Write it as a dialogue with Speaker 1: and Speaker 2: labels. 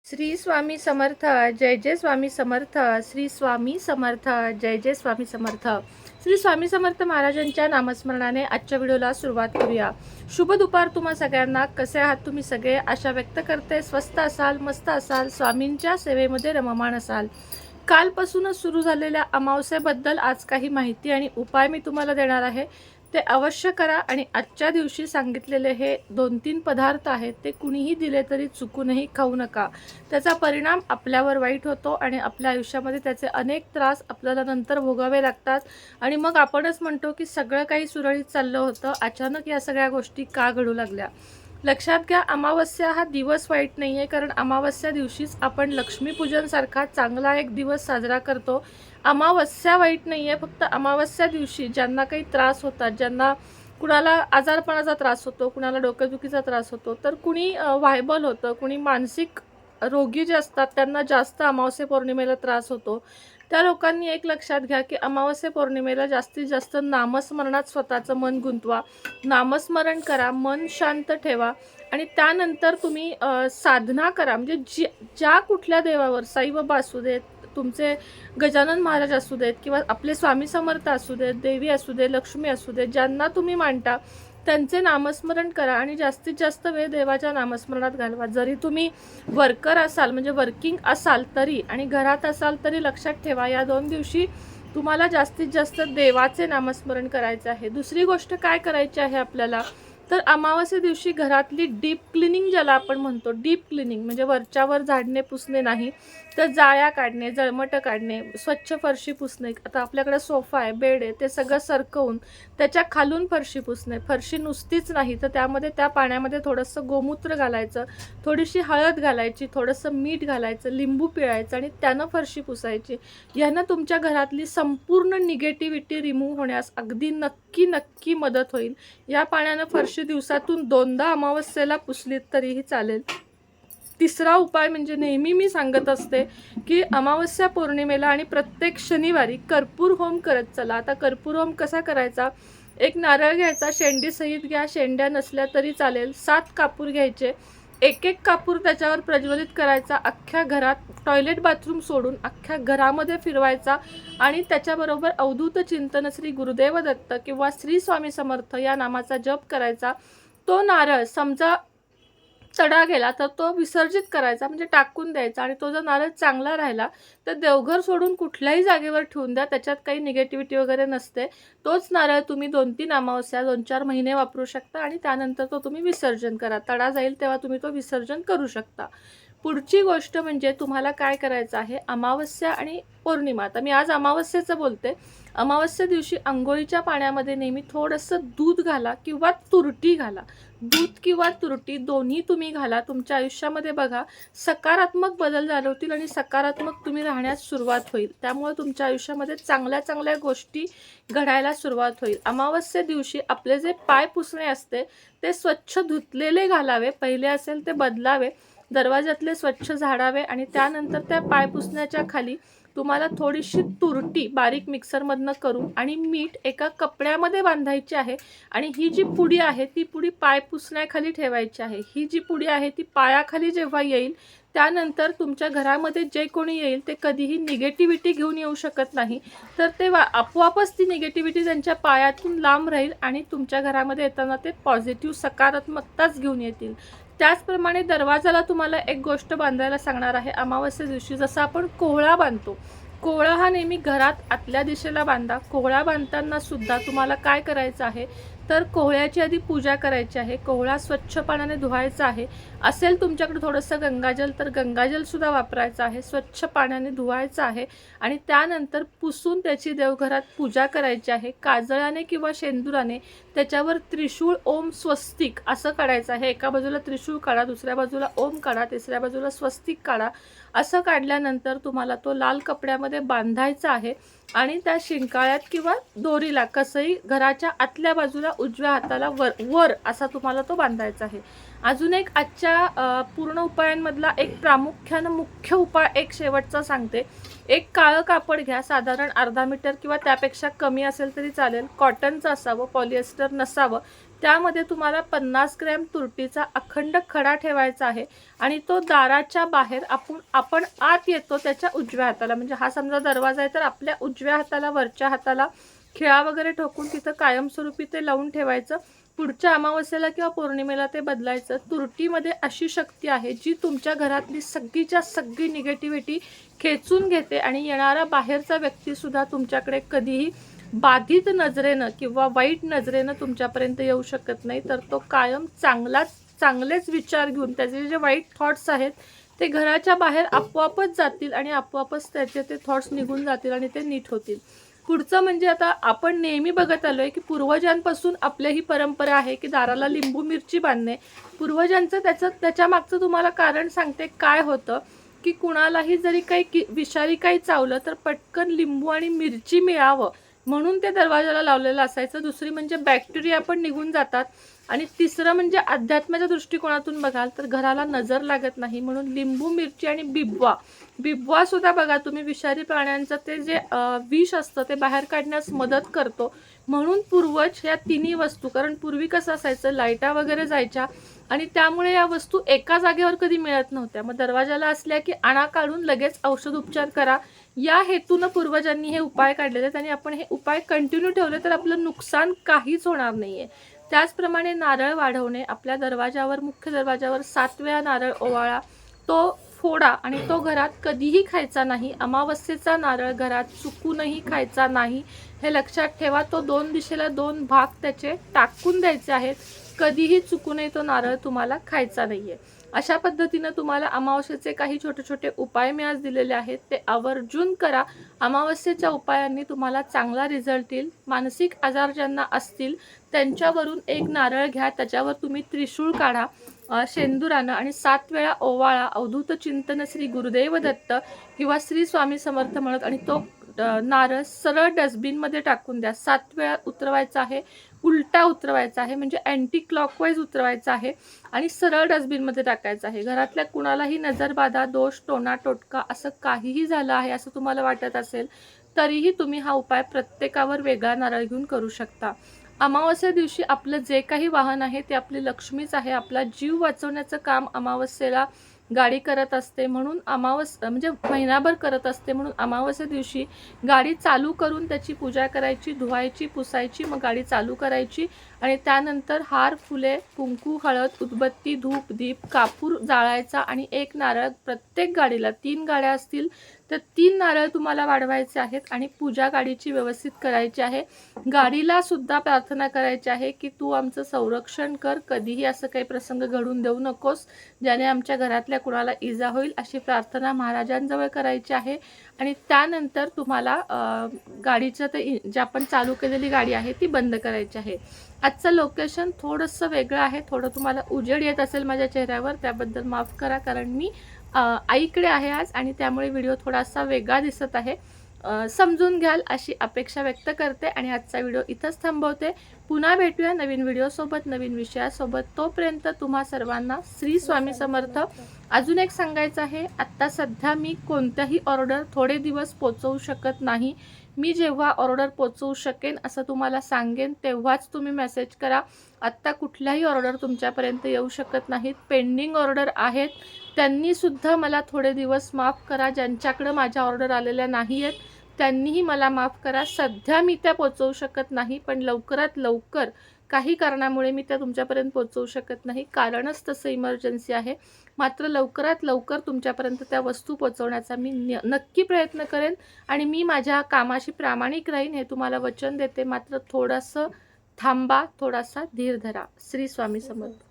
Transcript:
Speaker 1: श्री स्वामी समर्थ. जय जय स्वामी समर्थ. श्री स्वामी समर्थ. जय जय स्वामी समर्थ. श्री स्वामी समर्थ महाराजांच्या नामस्मरणाने आजच्या व्हिडिओला सुरुवात करूया. शुभ दुपार तुम्हा सगळ्यांना. कसे आहात तुम्ही सगळे? आशा व्यक्त करते स्वस्थ असाल, मस्त असाल, स्वामींच्या सेवेमध्ये रममाण असाल. कालपासूनच सुरू झालेल्या अमावस्येबद्दल आज काही माहिती आणि उपाय मी तुम्हाला देणार आहे. ते अवश्य करा. आणि आजच्या दिवशी सांगितलेले हे 2-3 पदार्थ आहेत ते कुणीही दिले तरी चुकूनही खाऊ नका. त्याचा परिणाम आपल्यावर वाईट होतो आणि आपल्या आयुष्यामध्ये त्याचे अनेक त्रास आपल्याला नंतर भोगावे लागतात. आणि मग आपणच म्हणतो की सगळं काही सुरळीत चाललं होतं, अचानक या सगळ्या गोष्टी का घडू लागल्या. लक्षात घ्या, अमावस्या हा दिवस वाईट नाही आहे, कारण अमावस्या दिवशीच आपण लक्ष्मीपूजनसारखा चांगला एक दिवस साजरा करतो. अमावस्या वाईट नाही आहे, फक्त अमावस्या दिवशी ज्यांना काही त्रास होतात, ज्यांना कुणाला आजारपणाचा त्रास होतो, कुणाला डोकेदुखीचा त्रास होतो, तर कुणी व्हायबल होतं, कुणी मानसिक रोगी जे असतात त्यांना जास्त अमावस्या पौर्णिमेला त्रास होतो. त्या लोकांनी एक लक्षात घ्या की अमावस्या पौर्णिमेला जास्तीत जास्त नामस्मरणात स्वतःचं मन गुंतवा. नामस्मरण करा, मन शांत ठेवा आणि त्यानंतर तुम्ही साधना करा. म्हणजे ज्या कुठल्या देवावर, साईबाबा असू देत, तुमचे गजानन महाराज असू देत, किंवा आपले स्वामी समर्थ असू देत, देवी असू दे, लक्ष्मी असू दे, ज्यांना तुम्ही मानता त्यांचे नामस्मरण करा आणि जास्तीत जास्त वेळ देवाच्या नामस्मरणात घालवा. जरी तुम्ही वर्कर असाल, म्हणजे वर्किंग असाल तरी, आणि घरात असाल तरी लक्षात ठेवा या 2 दिवशी तुम्हाला जास्तीत जास्त देवाचे नामस्मरण करायचे आहे. दुसरी गोष्ट काय करायची आहे आपल्याला, तर अमावस्या दिवशी घरातली डीप क्लिनिंग, ज्याला आपण म्हणतो डीप क्लिनिंग, म्हणजे वरच्यावर झाडणे पुसणे नाही, तर जाळ्या काढणे, जळमटं काढणे, स्वच्छ फरशी पुसणे. आता आपल्याकडे सोफा आहे, बेड आहे, ते सगळं सरकवून त्याच्या खालून फरशी पुसणे. फरशी नुसतीच नाही तर त्यामध्ये, त्या पाण्यामध्ये थोडंसं गोमूत्र घालायचं, थोडीशी हळद घालायची, थोडंसं मीठ घालायचं, लिंबू पिळायचं आणि त्यानं फरशी पुसायची. यानं तुमच्या घरातली संपूर्ण निगेटिव्हिटी रिमूव्ह होण्यास अगदी नक्की मदत होईल. या पाण्यानं फरशी दिवसातून 2दा अमावस्येला पुसलीत तरीही चालेल. तिसरा उपाय म्हणजे नेहमी मी सांगत असते की अमावस्या पौर्णिमेला आणि प्रत्येक शनिवारी कर्पूर होम करत चला. आता कर्पूर होम कसा करायचा, एक नारळ घ्यायचा, शेंडी सहित घ्या, शेंड्या नसल्या तरी चालेल, 7 कापूर घ्यायचे, एक कापूर त्याच्यावर प्रज्वलित करायचा, अख्ख्या घरात, टॉयलेट बाथरूम सोडून अख्ख्या घरामध्ये फिरवायचा आणि त्याच्याबरोबर अवधूत चिंतन श्री गुरुदेव दत्त किंवा श्री स्वामी समर्थ या नामाचा जप करायचा. तो नारळ समजा चढा गेला तर तो विसर्जित करायचा, म्हणजे टाकून द्यायचा. आणि तो जर नारळ चांगला राहिला तर देवघर सोडून कुठल्याही जागेवर ठेवून द्या, त्याच्यात काही निगेटिव्हिटी वगैरे नसते. तोच नारळ तुम्ही 2-3 अमावस्या, 2-4 महिने वापरू शकता आणि त्यानंतर तो तुम्ही विसर्जन करा. तडा जाईल तेव्हा तुम्ही तो विसर्जन करू शकता. पुढची गोष्ट म्हणजे तुम्हाला काय करायचं आहे, अमावस्या आणि पौर्णिमा. आता मी आज अमावस्येचं बोलते. अमावस्या दिवशी अंघोळीच्या पाण्यामध्ये नेहमी थोडंसं दूध घाला किंवा तुरटी घाला. दूध किंवा तुरटी दोन्ही तुम्ही घाला. तुमच्या आयुष्यामध्ये बघा सकारात्मक बदल जाणवतील आणि सकारात्मक तुम्ही राहण्यास सुरुवात होईल. त्यामुळे तुमच्या आयुष्यामध्ये चांगल्या गोष्टी घडायला सुरुवात होईल. अमावस्या दिवशी आपले जे पाय पुसणे असते ते स्वच्छ धुतलेले घालावे. पहिले असेल ते बदलावे, दरवाजातले स्वच्छ झाडावे आणि त्यानंतर त्या पाय पुसण्याच्या खाली तुम्हाला थोडीशी तुरटी बारीक मिक्सरमधनं करून आणि मीठ एका कपड्यामध्ये बांधायची आहे. आणि ही जी पुडी आहे ती पुडी पाय पुसण्याखाली ठेवायची आहे. ही जी पुडी आहे ती पायाखाली जेव्हा येईल त्यानंतर तुमच्या घरामध्ये जे कोणी येईल ते कधीही निगेटिव्हिटी घेऊन येऊ शकत नाही, तर ते आपोआपच ती निगेटिव्हिटी त्यांच्या पायातून लांब राहील आणि तुमच्या घरामध्ये येताना ते पॉझिटिव्ह सकारात्मकताच घेऊन येतील. त्याचप्रमाणे दरवाजाला तुम्हाला एक गोष्ट बांधायला सांगणार आहे अमावस्या दिवशी. जसं आपण कोहळा बांधतो, कोहळा हा नेहमी घरात आतल्या दिशेला बांधा. कोहळा बांधताना सुद्धा तुम्हाला काय करायचं आहे, तर कोहळ्याची आधी पूजा करायची आहे. कोहळा स्वच्छ पाण्याने धुवायचा आहे. असेल तुमच्याकडे थोडंसं गंगाजल तर गंगाजलसुद्धा वापरायचं आहे. स्वच्छ पाण्याने धुवायचं आहे आणि त्यानंतर पुसून त्याची देवघरात पूजा करायची आहे. काजळाने किंवा शेंदुराने त्याच्यावर त्रिशूळ, ओम, स्वस्तिक असं काढायचं आहे. एका बाजूला त्रिशूळ काढा, दुसऱ्या बाजूला ओम काढा, तिसऱ्या बाजूला स्वस्तिक काढा. असं काढल्यानंतर तुम्हाला तो लाल कपड्यामध्ये बांधायचा आहे आणि त्या शिंकाळ्यात किंवा दोरीला कसंही घराच्या आतल्या बाजूला उजव्या हाताला वर असा तुम्हाला तो बांधायचा आहे. अजून एक आजच्या पूर्ण उपायांमधला एक प्रामुख्यानं मुख्य उपाय एक शेवटचा सांगते. एक काळं कापड घ्या, साधारण अर्धा मीटर किंवा त्यापेक्षा कमी असेल तरी चालेल, कॉटनचं असावं, पॉलिएस्टर नसावं. त्यामध्ये तुम्हाला 50 ग्रॅम तुरटीचा अखंड खडा ठेवायचा आहे आणि तो दाराच्या बाहेर आपण आत येतो त्याच्या उजव्या हाताला, म्हणजे हा समजा दरवाजा आहे तर आपल्या उजव्या हाताला वरच्या हाताला खिळा वगैरे ठोकून तिथं कायमस्वरूपी ते लावून ठेवायचं. पुढच्या अमावस्येला किंवा पौर्णिमेला ते बदलायचं. तुरटीमध्ये अशी शक्ती आहे जी तुमच्या घरातली सगळीच्या सगळी निगेटिव्हिटी खेचून घेते आणि येणारा बाहेरचा व्यक्तीसुद्धा तुमच्याकडे कधीही बाधित नजरेनं किंवा वाईट नजरेनं तुमच्यापर्यंत येऊ शकत नाही. तर तो कायम चांगलेच विचार घेऊन त्याचे जे वाईट थॉट्स आहेत ते घराच्या बाहेर आपोआपच जातील आणि आपोआपच त्याचे ते थॉट्स निघून जातील आणि ते नीट होतील. पुढचं म्हणजे आता आपण नेहमी बघत आलोय की पूर्वजांपासून आपल्या ही परंपरा आहे की दाराला लिंबू मिरची बांधणे. पूर्वजांचं त्याच्या मागचं तुम्हाला कारण सांगते काय होतं की कुणालाही जरी काही विषारी काही चावलं तर पटकन लिंबू आणि मिरची मिळावं म्हणून ते दरवाजाला लावलेलं असायचं. दुसरी म्हणजे बॅक्टेरिया पण निघून जातात आणि तिसरं म्हणजे अध्यात्माच्या दृष्टिकोनातून बघाल तर घराला नजर लागत नाही म्हणून लिंबू मिरची आणि बिबवा सुद्धा बघा तुम्ही विषारी प्राण्यांचं ते जे विष असतं ते बाहेर काढण्यास मदत करतो. म्हणून पूर्वज ह्या तिन्ही वस्तू, कारण पूर्वी कसं असायचं लाईटा वगैरे जायच्या आणि त्यामुळे या वस्तू एका जागेवर कधी मिळत नव्हत्या. मग दरवाजाला असल्या की आणा काढून लगेच औषध उपचार करा या हेतूनं पूर्वजांनी हे उपाय काढलेले आहेत आणि आपण हे उपाय कंटिन्यू ठेवले तर आपलं नुकसान काहीच होणार नाहीये. त्याचप्रमाणे नारळ वाढवणे. आपल्या दरवाजावर मुख्य दरवाजावर 7 वेळा नारळ ओवाळा, तो फोडा आणि तो घरात कधीही खायचा नाही. अमावस्येचा नारळ घरात चुकूनही खायचा नाही हे लक्षात ठेवा. तो 2 दिशेला 2 भाग त्याचे टाकून द्यायचे आहेत. कधीही चुकूनही तो नारळ तुम्हाला खायचा नाहीये. अशा पद्धतीनं तुम्हाला अमावस्येचे काही छोटे छोटे उपाय मी आज दिलेले आहेत ते आवर्जून करा. अमावस्येच्या उपायांनी तुम्हाला चांगला रिझल्ट येईल. मानसिक आजार ज्यांना असतील त्यांच्यावरून एक नारळ घ्या, त्याच्यावर तुम्ही त्रिशूळ काढा शेंदुरानं आणि 7 वेळा ओवाळा. अवधूत चिंतन श्री गुरुदेव दत्त किंवा श्री स्वामी समर्थ म्हणत आणि तो नारळ सरळ डस्टबिनमध्ये टाकून द्या. 7 वेळा उतरवायचा आहे, उलटा उतरवायचा आहे म्हणजे अँटी क्लॉकवाईज उतरवायचा आहे आणि सरळ डस्टबिनमध्ये टाकायचं आहे. घरातल्या कुणालाही नजरबाधा, दोष, टोना टोटका असं काहीही झालं आहे असं तुम्हाला वाटत असेल तरीही तुम्ही हा उपाय प्रत्येकावर वेगळा नारळ घेऊन करू शकता. अमावस्या दिवशी आपलं जे काही वाहन आहे ते आपली लक्ष्मीच आहे. आपला जीव वाचवण्याचं काम अमावस्येला गाडी करत असते म्हणून म्हणजे महिनाभर करत असते म्हणून अमावस्या दिवशी गाडी चालू करून त्याची पूजा करायची, धुवायची, पुसायची, मग गाडी चालू करायची आणि त्यानंतर हार, फुले, कुंकू, हळद, उदबत्ती, धूप, दीप, कापूर जाळायचा आणि एक नारळ प्रत्येक गाडीला 3 गाड्या असतील तर 3 नारळ तुम्हाला वाढवायचे आहेत आणि पूजा गाडीची व्यवस्थित करायची आहे. गाडीला सुद्धा प्रार्थना करायची आहे की तू आमचं संरक्षण कर, कधीही असं काही प्रसंग घडून देऊ नकोस ज्याने आमच्या घरातल्या कुणाला इजा होईल अशी प्रार्थना महाराजांजवळ करायची आहे. आणि त्यानंतर तुम्हाला गाडीचं ते जे आपण चालू केलेली गाडी आहे ती बंद करायची आहे. आजचं लोकेशन थोडंसं वेगळं आहे, थोडं तुम्हाला उजेड येत असेल माझ्या चेहऱ्यावर त्याबद्दल माफ करा, कारण मी आईकडे आहे आज आणि त्यामुळे व्हिडिओ थोडासा वेगळा दिसत आहे. समजून घ्याल अशी अपेक्षा व्यक्त करते आणि आजचा व्हिडिओ इथंच थांबवते. पुन्हा भेटूया नवीन व्हिडिओसोबत, नवीन विषयासोबत. तोपर्यंत तुम्हा सर्वांना श्री स्वामी समर्थ. अजून एक सांगायचं आहे, आत्ता सध्या मी कोणत्याही ऑर्डर थोडे दिवस पोचवू शकत नाही. मी जेव्हा ऑर्डर पोचवू शकेन असं तुम्हाला सांगेन तेव्हाच तुम्ही मेसेज करा. आत्ता कुठल्याही ऑर्डर तुमच्यापर्यंत येऊ शकत नाहीत. पेंडिंग ऑर्डर आहेत त्यांनीसुद्धा मला थोडे दिवस माफ करा. ज्यांच्याकडं माझ्या ऑर्डर आलेल्या नाही आहेत त्यांनीही मला माफ करा. सध्या मी त्या पोचवू शकत नाही, पण लवकरात लवकर काही कारणामुळे मी त्या तुमच्यापर्यंत पोचवू शकत नाही, कारणच तसं इमर्जन्सी आहे. मात्र लवकरात लवकर तुमच्यापर्यंत त्या वस्तू पोचवण्याचा मी नक्की प्रयत्न करेन आणि मी माझ्या कामाशी प्रामाणिक राहीन हे तुम्हाला वचन देते. मात्र थोडंसं थांबा, थोडासा धीर धरा. श्री स्वामी समर्थ.